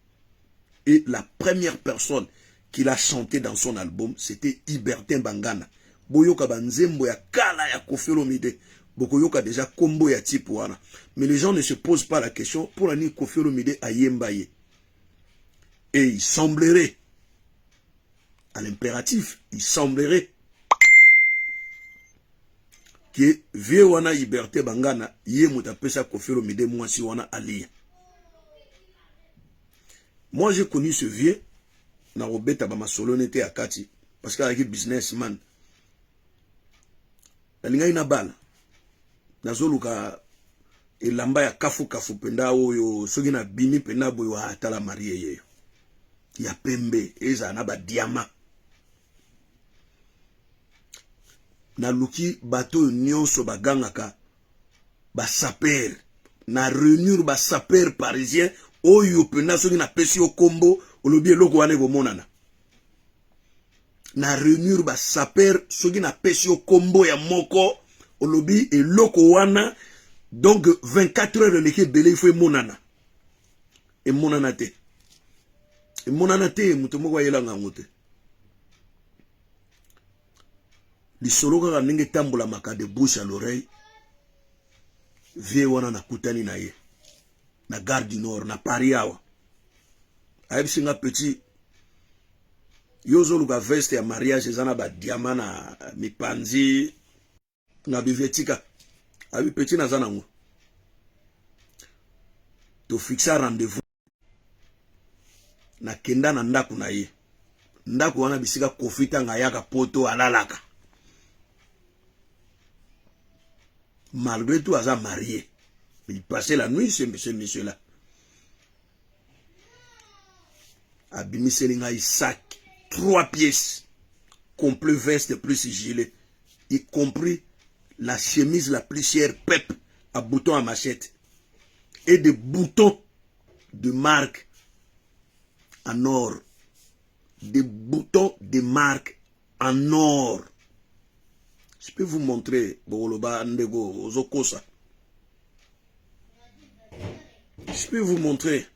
et la première personne qu'il a chanté dans son album, c'était Libertin Bangana. Boyoka banzembo ya kala ya Koffi Olomide. Bokoyoka déjà combo ya type wana. Mais les gens ne se posent pas la question pour la Koffi Olomide a yembaye. Et il semblerait, à l'impératif, il semblerait que vieux wana Liberté Bangana yé moutapesa Koffi Olomide mwasi wana ali. Moi j'ai connu ce vieux na robeta ba masolonete akati parce qu'il est businessman. Alinga ina bala. Nazoluka elamba ya kafu penda oyo soki na bimi penda boyo atala marie yeyo. Ya pembe eza na ba diamant. Na luki bato nyonso bagangaka ba saper na réunir ba saper parisien oyo pena soki na pesi o kombo olobi eloko wane komonana na réunir ba saper soki na pesi o kombo ya moko olobi eloko wana donc 24 heures leke belé il faut monana e monana te muto moko yela ngangote. Lisolo kaka ndenge tambola maka de bouche à l'oreille vie wana na kutani na ye na Gare du Nord na Paris awa ayebisi nga petit yozoluka veste ya mariage ezana ba diamant na mipanzi na bivetika abi petit na zanango to fixa rendez-vous na kenda na ndaku na ye ndaku wana bisika Koffi ngayaka poto alalaka. Malgré tout, il a marié. Il passait la nuit, ce monsieur-là. Abimiselinga, il sac 3 pièces, complet veste plus gilet, y compris la chemise la plus chère, pep, à boutons à machette, et des boutons de marque en or. Des boutons de marque en or. Je peux vous montrer Bogoloba Ndego Ozokosa. Je peux vous montrer.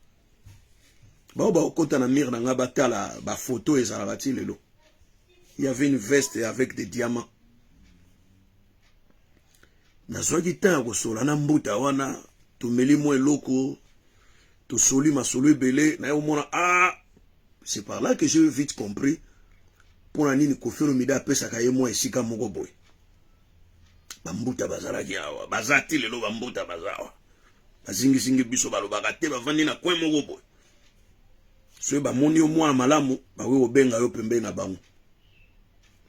Ba okota na mire na nga batala ba photo ezalaka ti lelo. Il y avait une veste avec des diamants. Nazwaki temps kosola na mbuta wana tomeli mo eloko to soli masolo ebele na yo mona ah c'est par là que j'ai vite compris pour la nini Koffi Olomide apesaka ye mo esika moko boy. Bambuta bazalaki awa bazati lelo bambuta bazawa. Bazingi biso balobaka te bavandi na coin moko boy. So bamoni yo mwa malamu bawe obenga yo pembeni na bango.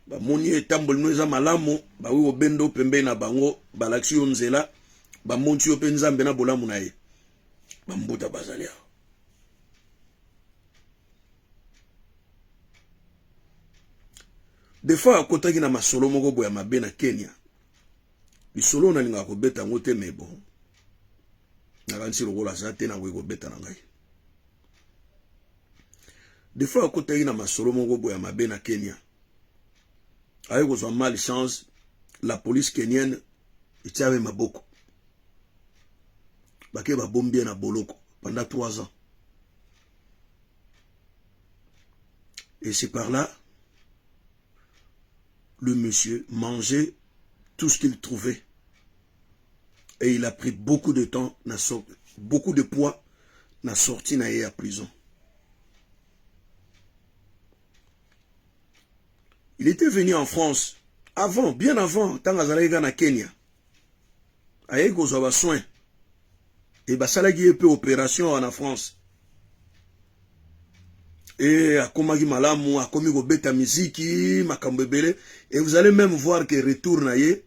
Bamoni etamboli no eza malamu bawe obendo pembeni na bango balakisi yo nzela bamonti yo pe nzambe na bolamu na ye. Bambuta bazali awa. Des fois akotaki na masolo moko boya mabe na Kenya. Bisolo na linga ko beta ngote mebo. Na kansi lokola sa te na ko beta na ngai. Des fois akotaki na masolo moko boya mabe na Kenya. Ayo ko malchance la police kenyenne itiave maboko. Bake ba bombie na boloko pendant 3 ans. Et c'est par là le monsieur mangeait tout ce qu'il trouvait. Et il a pris beaucoup de temps, beaucoup de poids, n'a sorti na à prison. Il était venu en France, avant, bien avant, tant que na Kenya. Aïe kozwa soin. Et basalaki peu opération en France. Et à komaki malamu, à komi ko beta miziki, makambebele. Et vous allez même voir que retourne aye,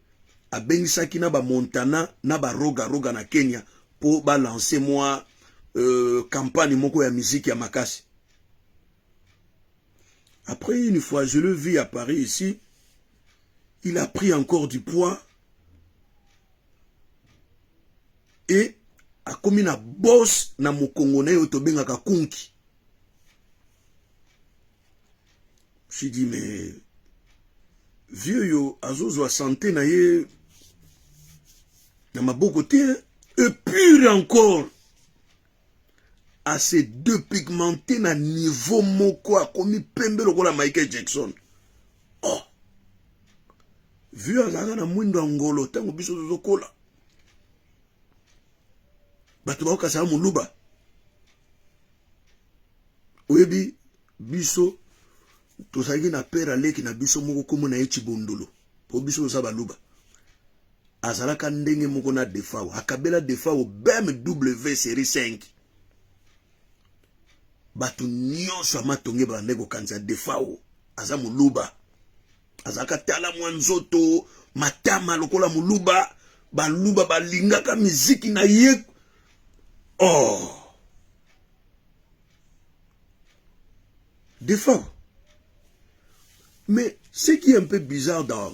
à Bengisaki na ba Montana, na ba roga na Kenya, pour balancer moi campagne moko ya musique ya makasi. Après une fois, je le vis à Paris ici, il a pris encore du poids et a commis na boss na mokongone otobengaka kunki. Je dis mais vieux yo azozo santé na ye na maboko te et pur encore à ces deux pigmentés na niveau moko a commis pembe lokola Michael Jackson. Oh vieux azaka na mwindo ngolo tango biso zokola bato bakasa muluba oyebi biso tozaki na père aleki na biso moko komo na echi bondolo po biso za baluba azalaka ndenge moko na defao akabela defao BMW série 5 bato nyonso amatonge bande ko kanza defao aza muluba azaka tala mwanzoto matama lokola muluba baluba balingaka miziki na ye. Oh defao. Mais ce qui est un peu bizarre dans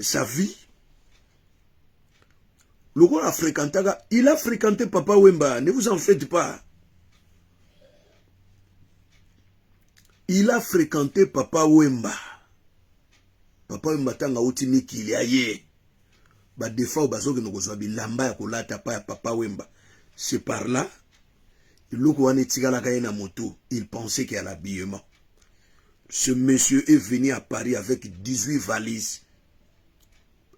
sa vie, le gars a fréquenté, il a fréquenté Papa Wemba, ne vous en faites pas. Il a fréquenté Papa Wemba. Papa Wemba tanga utini kili aye. Ba defa bazoki no kozwa bilamba ya kolata pa ya Papa Wemba. C'est par là, loko wane tigala kaye na moto, il pensait qu'il y a l'habillement. Ce monsieur est venu à Paris avec 18 valises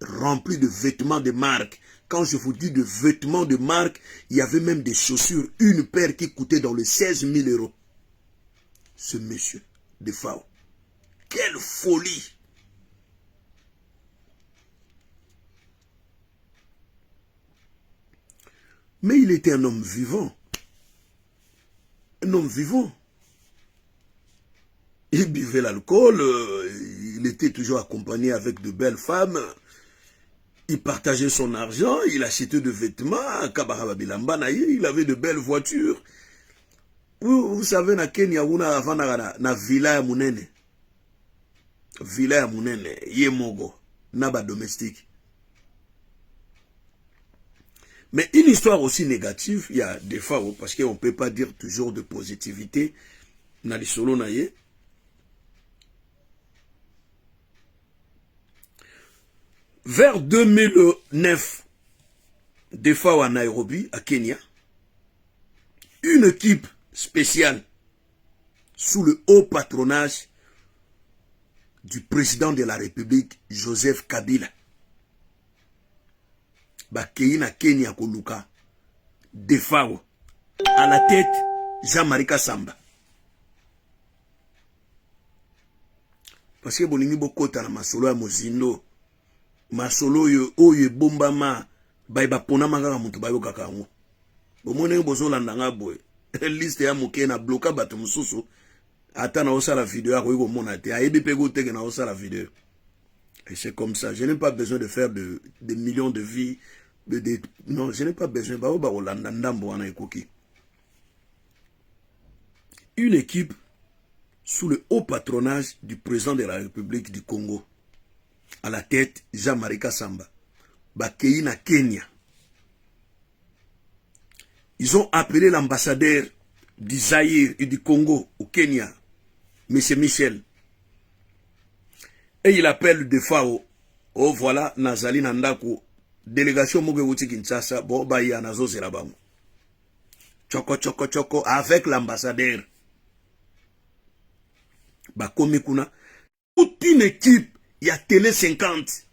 remplies de vêtements de marque. Quand je vous dis de vêtements de marque, il y avait même des chaussures, une paire qui coûtait dans les 16 000 euros. Ce monsieur de Fao. Quelle folie! Mais il était un homme vivant. Un homme vivant. Il buvait l'alcool, il était toujours accompagné avec de belles femmes, il partageait son argent, il achetait de vêtements, il avait de belles voitures. Vous savez, na Kenya, avant na villa ya munene. Villa ya munene, yemogo, naba domestique. Mais une histoire aussi négative, il y a des fois, parce qu'on ne peut pas dire toujours de positivité, na li solo na ye. Vers 2009, des fois à Nairobi, à Kenya, une équipe spéciale sous le haut patronage du président de la République, Joseph Kabila. Bakei na Kenya koluka Defao. À la tête, Jean-Marie Kassamba. Parce que bolingi bokota na masolo ya mozindo. Masolo yo oyo bombama ba pona manga mutu ba yokaka ngo. Bomone bozo landanga boy. Liste ya moke na bloka bato mususu. Ata na osala vidéo ako yiko mona te. Ayebi pe go teke na osala vidéo. Et c'est comme ça. Je n'ai pas besoin de faire de millions de vies. Non, je n'ai pas besoin. Ba ba olanda ndambo wana ekoki. Une équipe sous le haut patronage du président de la République du Congo. À la tête, Jean-Marie Kassamba. Bakei na Kenya. Ils ont appelé l'ambassadeur du Zaïre et du Congo au Kenya, M. Michel. Et il appelle Defao. Oh voilà, Nazali Nandako. Délégation Mogewuti Kinshasa. Bon, bah, il y a Nazo Zerabam. Choco, avec l'ambassadeur. Bakomi kuna. Toute une équipe, il y a Télé 50.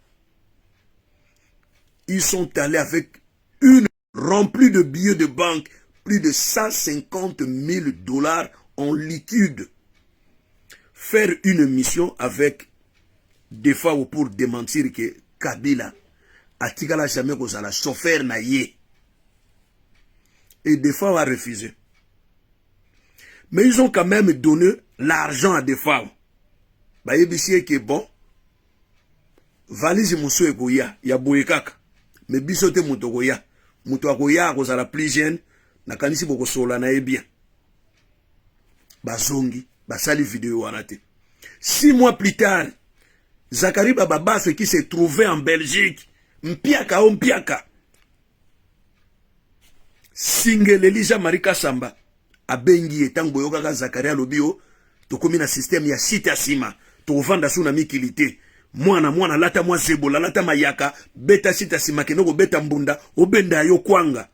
Ils sont allés avec une remplie de billets de banque, plus de 150 000 $ en liquide. Faire une mission avec des fois pour démentir que Kabila a tigala jamais qu'on la chauffeur na yé. Et des fois a refusé. Mais ils ont quand même donné l'argent à des femmes. Bah yebisi que bon, valise muso ekoya ya boyekaka. Mais bisote muto koya. Muto akoya ko la plus jeune na kanisi boko sola na ebia. Bazongi, basali vidéo wanate. 6 mois plus tard, Zakari Bababas qui s'est trouvé en Belgique, Mpiaka. Singeleli Jean-Marie Kassamba abengi etango yokaka Zakaria lobio tokomi na système ya sita sima to vanda suna mikilité mwana lata mwa zebola lata mayaka beta sita sima kenoko beta mbunda obenda yo kwanga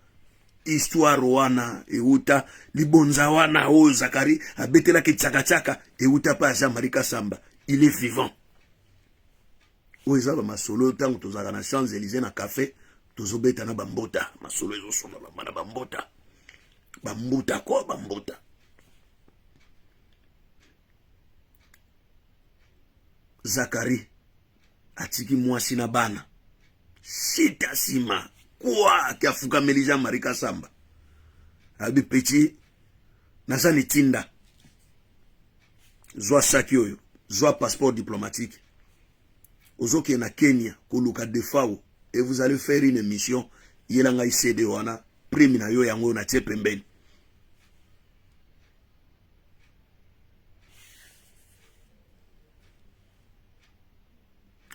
histoire wana euta libonza wana o Zakari abetela ke tsaka euta pa Jean-Marie Kassamba, il est vivant. Oeza ba masolo tango tozaka na Champs-Élysées na café tozobeta na bambota masolo ezo sona ba bambota. Bambota. Zakari atiki mwasi na bana. Sita sima. Kwa kiafuka melija Marie Kassamba. Abi petit nazani tinda. Zwa saki oyo. Zwa passeport diplomatique. Ozoki na Kenya koluka Defao. Et vous allez faire une mission. Yelanga isede wana. Primi na yo yango na tie pembeni.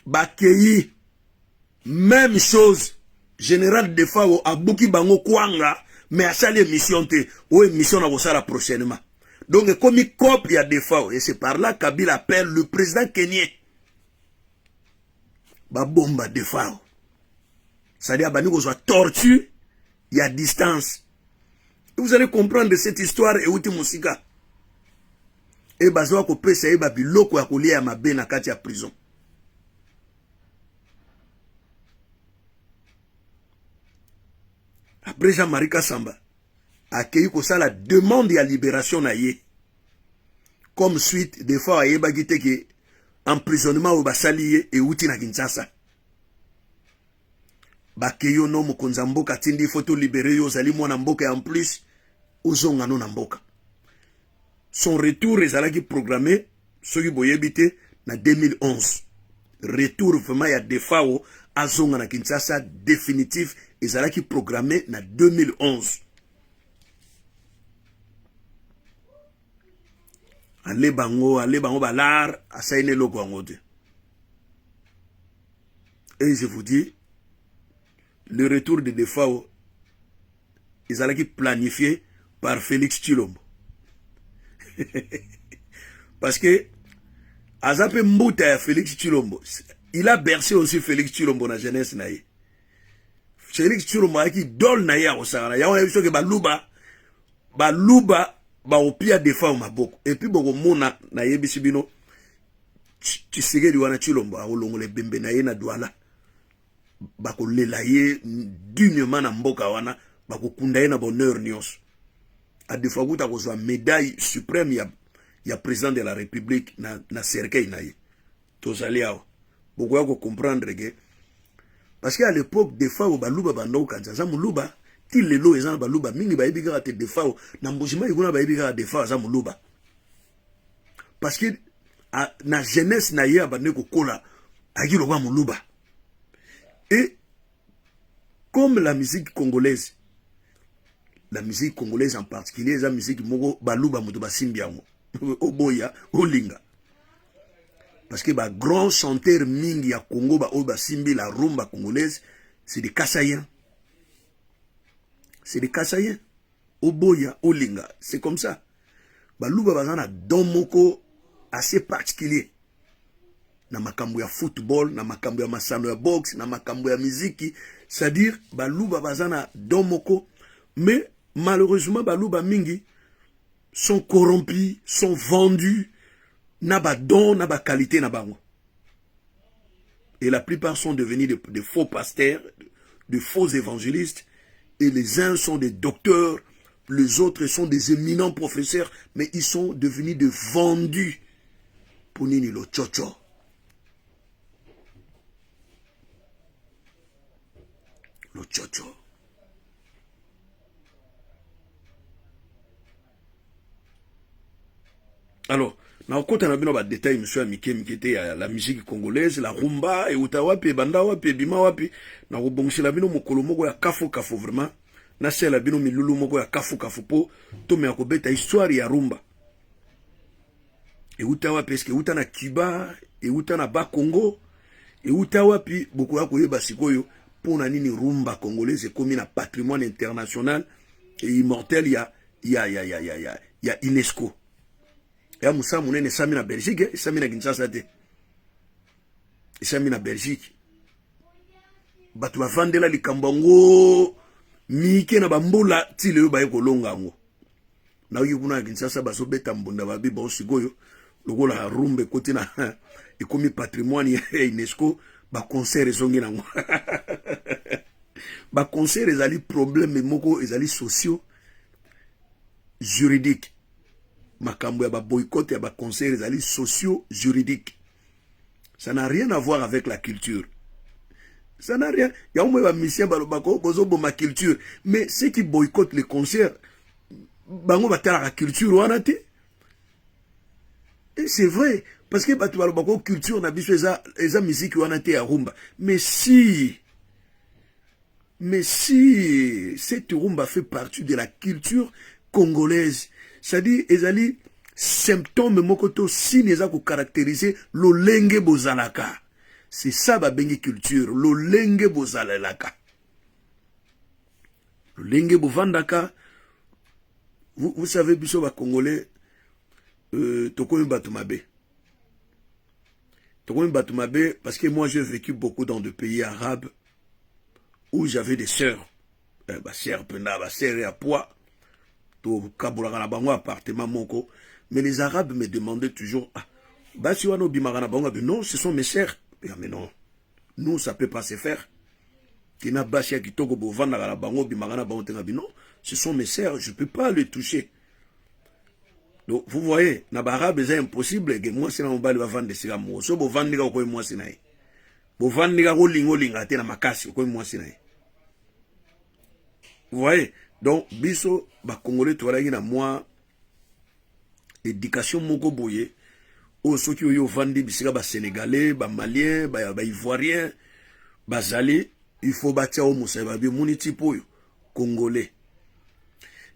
Bakei, même chose. Général Defao a bouki bango kwanga, mais a sali émission te, ou émission na vosala prochainement. Donc, comme il copie à Defao, et c'est par là Kabila appelle le président kenyan. Ba bomba Defao. C'est-à-dire, ba niko soit tortue, il y a distance. Et vous allez comprendre de cette histoire et outi musika. Et bazoa ko pesa e ba biloko ya kolia ya mabe na kati ya prison. Après Jean-Marie Kassamba a accueilli la demande à libération na ye. Comme suite, des fois, il y a que emprisonnement au basalié et outi na Kinshasa. Bakeyo no mokonza mboka tindi photo libéré yo zali mwana mboka en plus ozonga no na mboka. Son retour ezalaki programmé soki boyebite na 2011. Retour vraiment ya Defao azonga na Kinshasa définitif ezalaki programmé na 2011. Ale bango balar asaine loko angote. Et je vous dis, le retour de Defao ezalaki planifié par Félix Tshilombo. Parce que Azape Mbouta Félix Tshilombo, il a bercé aussi Félix Tshilombo na jeunesse naïe. Félix Tshilombo qui dol naïe à Osagana. Ya on a vu que baluba ba opia defa maboko et puis boko mona na yebisi bino Tshisekedi wana Tshilombo akolongola bembe na ye na Douala bakolela ye dignement na mboka wana bakokunda ye na bonheur nyonso adefa kuta kozwa médaille suprême ya président de la République na cercueil na ye tozali awa bokoya ko comprendre que parce qu'à l'époque des fois baluba bandoko kanza za muluba ti lelo eza baluba mingi bayebi kaka te defa na mbujima ikuna bayebi kaka defa za muluba parce que na jeunesse na ye abande kokola akilo kwa muluba. Et comme la musique congolaise en particulier, la musique moko baluba muto basimbi yango oboya olinga parce que ba grand chanteur mingi ya Congo ba o basimbi la rumba congolaise c'est des Kassaïens. C'est des Kassaïens. Oboya olinga, c'est comme ça. Baluba bazana don moko assez particulier. Na makambo ya football, na makambo ya masano ya boxe, na makambo ya muziki, c'est-à-dire baluba bazana domoko, mais malheureusement baluba mingi sont corrompus, sont vendus, na ba don, na ba qualité na bango. Et la plupart sont devenus de faux pasteurs, de faux évangélistes, et les uns sont des docteurs, les autres sont des éminents professeurs, mais ils sont devenus de vendus pour nini lo chocho. Le chocho. Alors, na kota na bino ba détail monsieur Mike Mikete ya la musique congolaise, la rumba et utawapi banda wapi bima wapi na kobongisa bino mokolo moko ya kafu vraiment na sela bino milulu moko ya kafu po to me akobeta histoire ya rumba. Et utawapi est-ce que uta na Cuba et uta na ba Congo et utawapi boko ya koyeba sikoyo pour na nini rumba congolaise comme un patrimoine international et immortel il y a UNESCO. Ya musa munene sami na Belgique, sami na Kinshasa te. Sami na Belgique. Batu bavandela likambango mike na bambula ti leo baye kolonga ngo. Na uyi kuna Kinshasa baso beta mbunda babi ba osigoyo lokola rumbe koti na ekomi patrimoine ya UNESCO. Ba concert ezongi nango ba concert ezali problème moko ezali sociaux juridique makambo ya ba boycott ya ba concert ezali sociaux juridique, ça n'a rien à voir avec la culture, ça n'a rien. Ya umwe ba mission balobako bozo ma culture, mais ceux qui boycottent les concerts bango batala la culture wana te. Et c'est vrai parce que batu balobako culture na biso eza musique wana te ya rumba, mais si cette rumba fait partie de la culture congolaise, c'est-à-dire ezali symptôme mokoto signe eza ko caractériser lolenge bozalaka, c'est ça ba bengi culture, lolenge bozalaka, lolenge bovandaka. Vous savez biso ba congolais tokomi batumabe parce que moi j'ai vécu beaucoup dans des pays arabes où j'avais des sœurs, sœurs pena, sœurs à poids, to kabulaka na bango appartement moko, mais les arabes me demandaient toujours si wano bimaka na bango, non, ce sont mes sœurs. Mais non, nous ça peut pas se faire. Kina basia kitoko bovanda na bango bimaka na bango tenga non, ce sont mes sœurs, je peux pas les toucher. Donc vous voyez, na barabe c'est impossible que moi c'est na mobali va vendre sika mo. So bo vandika ko moi c'est nae. Bo vandika ko linga te na makasi ko moi c'est nae. Vous voyez? Donc biso ba congolais to na moi éducation moko boye o soki yo vandi bisika ba sénégalais, ba malien, ba ivoirien, ba zali, il faut bâtir au museba bi muniti po congolais.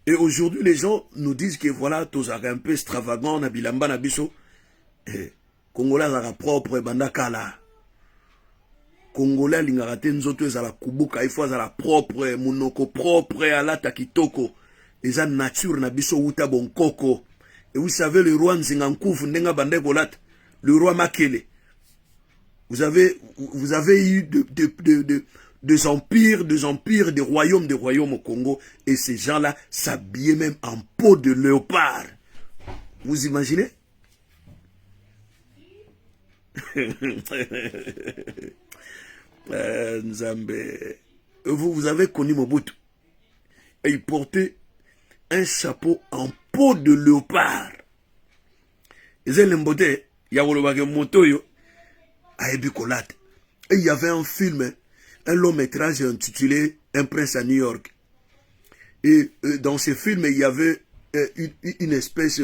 Et aujourd'hui, les gens nous disent que voilà, tous un peu extravagant, na bilamba na biso. Congolais zara propre, bandakala. Congolais lingarate nzoto zala kubuka, il faut zala propre, monoko propre, alata kitoko. Les a nature na biso uta bon koko. Et vous savez, le roi Nzingankouf, ndenga bande golat, le roi Makele. Vous avez eu des empires, des royaumes au Congo. Et ces gens-là s'habillaient même en peau de léopard. Vous imaginez? Nzambe. Vous avez connu Mobutu. Et il portait un chapeau en peau de léopard. Et il y avait un film, un long métrage intitulé Un prince à New York. Et dans ce film, il y avait une espèce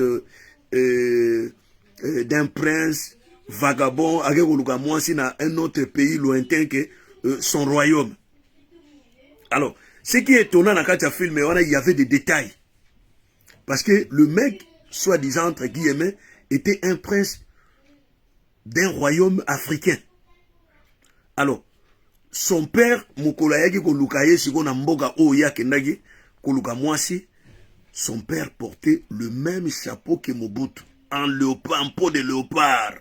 d'un prince vagabond avec un autre pays lointain que son royaume. Alors, ce qui est étonnant dans le film, il y avait des détails. Parce que le mec, soi-disant, entre guillemets, était un prince d'un royaume africain. Alors, son père, son père portait le même chapeau que Mobutu, en léopard, en peau de léopard.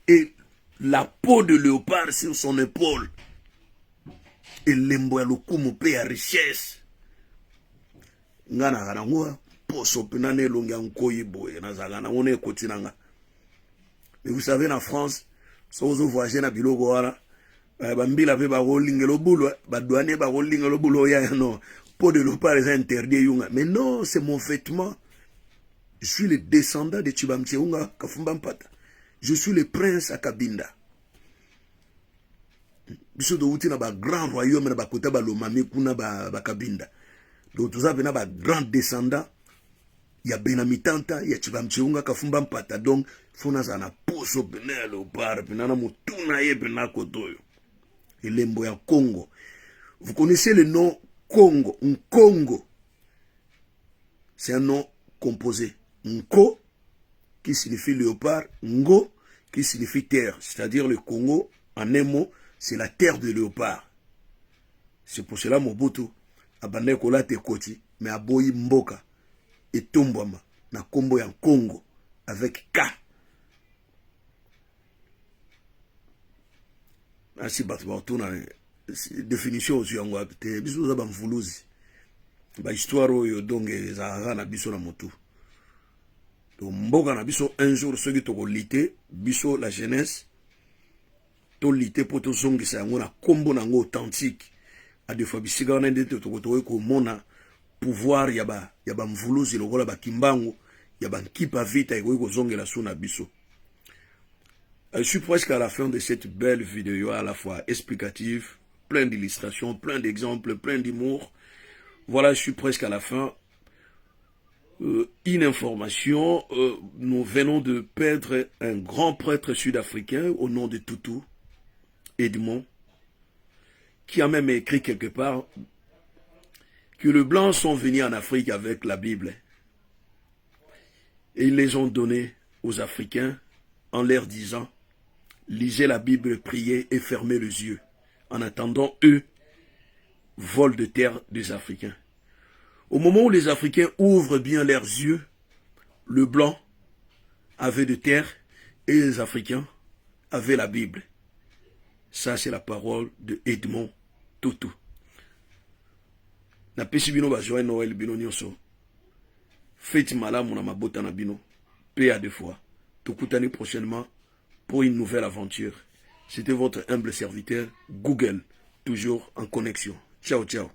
Et la peau de léopard sur son épaule. Et l'emboya le coup à richesse. Ngana garangoa poso penane longa nkoyi boye na zagana on est kotinanga. Mais vous savez en France, si vous voyagez na biloko wana bambila pe ba rolingelo bulo ba douane ba rolingelo bulo ya non peau de léopard est interdit yunga. Mais non, c'est mon vêtement. Je suis le descendant de Chibamcheunga Kafumba Mpata. Je suis le prince à Kabinda. Biso do uti na ba grand royaume na ba kota ba lomami kuna ba Kabinda. Donc tout ça vena ba grand descendant ya Benamitanta ya Chibamcheunga Kafumba Mpata. Donc fona zana poso benelo par benana mutuna ye benako toyo. Elembo ya Congo. Vous connaissez le nom Congo, Nkongo. C'est un nom composé. Nko qui signifie léopard, Ngo qui signifie terre, c'est-à-dire le Congo en un mot, c'est la terre de léopard. C'est pour cela Mobutu abandonné kola te koti mais aboyi mboka et tombama na kombo ya Congo avec K. Ainsi battu na définition aux yango te biso za bamvuluzi ba histoire oyo donc za na biso na motu. Donc mboka na biso un jour ceux qui toko lité biso la jeunesse to lité pour to zongisa yango na kombo nango authentique a des fois bisiga on ndete toko ko mona pouvoir ya ba mvuluzi lokola ba kimbango ya ba nkipa vita ko zongela suna biso. Je suis presque à la fin de cette belle vidéo à la fois explicative, plein d'illustrations, plein d'exemples, plein d'humour. Voilà, je suis presque à la fin. Une information, nous venons de perdre un grand prêtre sud-africain au nom de Tutu, Edmond, qui a même écrit quelque part que les Blancs sont venus en Afrique avec la Bible. Et ils les ont donnés aux Africains en leur disant: lisez la Bible, priez et fermez les yeux. En attendant, eux, volent de terre des Africains. Au moment où les Africains ouvrent bien leurs yeux, le blanc avait de terre et les Africains avaient la Bible. Ça, c'est la parole de Edmond Tutu. Na pesi bino ba joie Noël bino nyonso. Faites malamu na mabota na bino. Paix à deux fois. Tukutani prochainement pour une nouvelle aventure. C'était votre humble serviteur, Google, toujours en connexion. Ciao, ciao.